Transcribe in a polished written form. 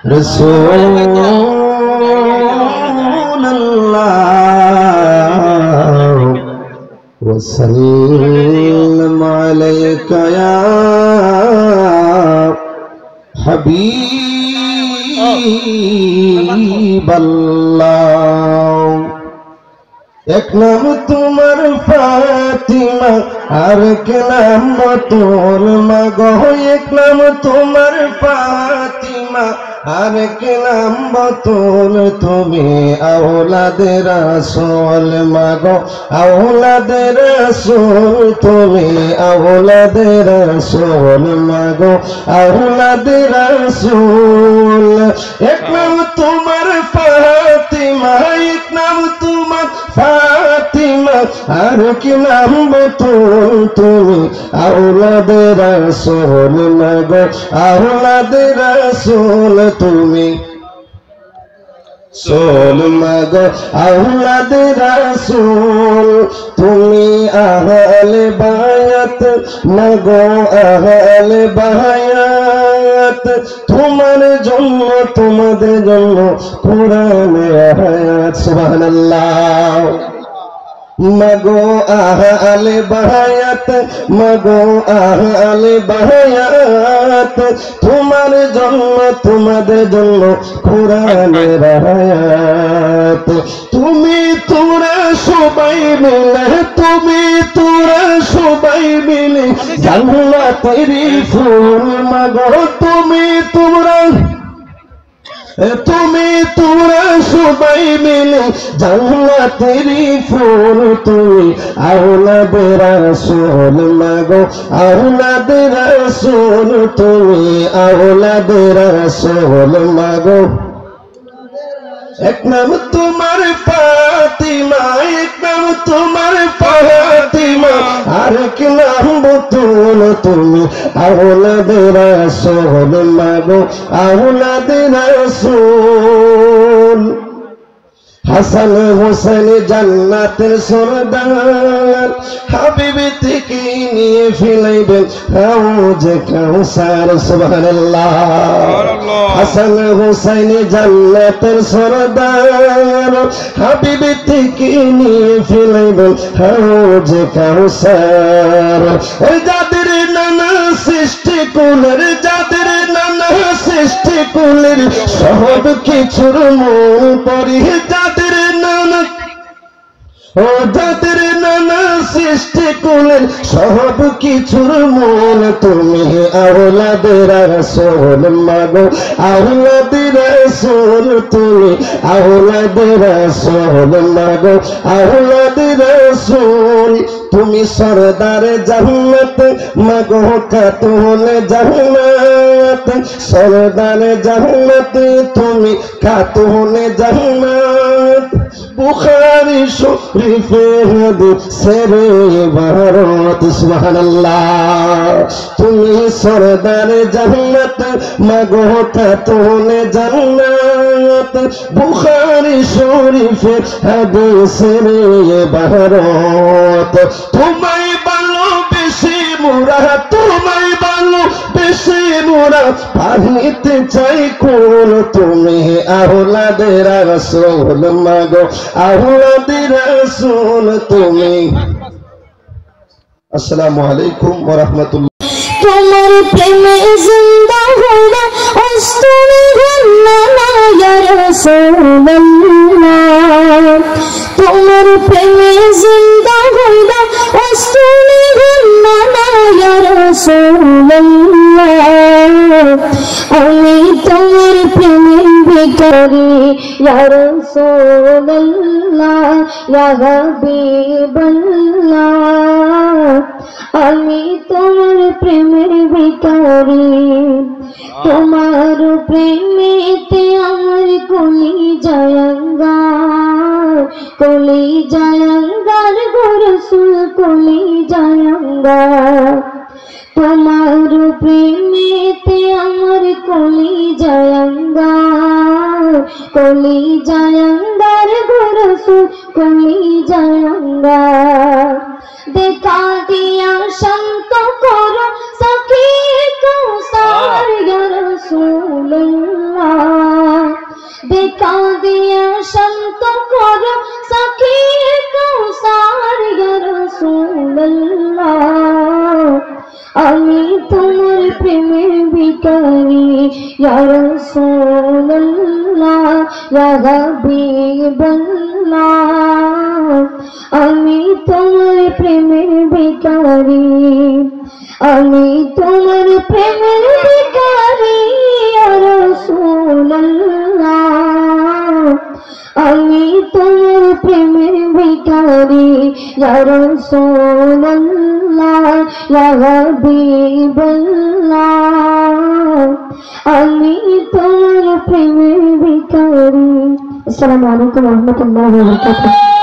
Rasulullah wa sallam alayka ya Habiballah। एक नाम तुम्हार फातिमा और एक नाम बतूल मगो। एक नाम तुम्हार फातिमा और एक नाम बतूल तुम्हें औलादे रसूल मगो। औलादे रसूल तुम्हें औलादे रसूल मगो। औलादे रसूल। एक नाम तुम्हार फातिमा एक नाम तुम्हार फातिमा और की नाम बतूल तुम्हें औलादे रसूल मगो। औलादे रसूल तुम्हें सोल मगो। औलादे रसूल तुम्हें अहले बायत मगो। अहले बायत तुम्हारे जन्म तुम्हारे जन्म कुरान आयात। सुभानअल्लाह। मगो अहले बायत मगो अहले बायत तुम्हारे जन्म तुम्हारे जन्म कुरान आयात। तुम्हें तुरा सबाई मिले तुम्हें तुरा सबाई मिले जन्नतेरी फूल मगो। तुम्हें तुरा सबाई मिले जन्नतेरी फूल तुम्हें औलादे रसूल मगो। औलादे रसूल तुम्हें औलादे रसूल मगो। एक नाम तुम्हार फातिमा एक नाम तुम्हार फातिमा और एक नाम बतूल तुम्हें औलादे रसूल मगो। औलादे रसूल। हसन हुसैन जन्नतेर सरदार हाबिबी থেকে নিয়ে ফিলাইবেন হাউজে কাউসার। সুবহানাল্লাহ। हसन हुसैन जन्नतेर सरदार हाबिबी থেকে নিয়ে ফিলাইবেন হাউজে কাউসার। ওই যাদের নানা সৃষ্টি কুলের যাদের নানা সৃষ্টি কুলের সব কিছুর মূল পরি যাদের নানা ও যাদের নানা সৃষ্টি কুলের সব কিছুর মূল তুমি औलादे रसूल मगो। औलादे रसूल তুমি औलादे रसूल मगो। औलादे रसूल তুমি सरदार जन्नत मगो खातून जन्नत। सरदार जन्नत তুমি खातून जन्नत। बुखारी शरीफे हादीसेर इबारत। सुबहानअल्लाह। तुम्हें सरदार जन्नत मगो खातून जन्नत। बुखारी शरीफे हादीसेर इबारत। तुम्हें बालो बेशी मुरा तुम्हें बालो बेशी मुरा पानिते चाई कुल तुम्हें औलादे रसूल मगो। औलादे रसूल तुम्हें। अस्सलामु अलैकुम व रहमतुल्लाह। তোমার প্রেমে জিন্দা হইলা অস্তুমি গন্না ইয়া রাসূলুল্লাহ। তোমার প্রেমে জিন্দা হইলা অস্তুমি গন্না ইয়া রাসূলুল্লাহ। আমি তোমার প্রেমের ভিখারি ইয়া রাসূলুল্লাহ ইয়া হাবিবাল্লাহ। আমি তোমার প্রেমের ভিখারি। তোমার প্রেমেতে আমার কলিজায় আঙ্গার কলিজায় আঙ্গার গো রাসূল কলিজায় আঙ্গার। তোমার প্রেমেতে আমার কলিজায় আঙ্গার কলিজায় আঙ্গার গো রাসূল কলিজায় আঙ্গার। দেখা দিয়া শান্ত করো সখী কৌসার ভিখারি ইয়া রাসূলুল্লাহ ইয়া হাবিবাল্লাহ আমি তোমার প্রেমের ভিখারি আমি তোমার প্রেমের ভিখারি ইয়া রাসূলুল্লাহ আমি তোমার প্রেমের ভিখারি ইয়া রাসূলুল্লাহ ইয়া হাবিবাল্লাহ আমি তোমার প্রেমের ভিখারি। আসসালামু আলাইকুম ওয়া রাহমাতুল্লাহি ওয়া বারাকাতুহু।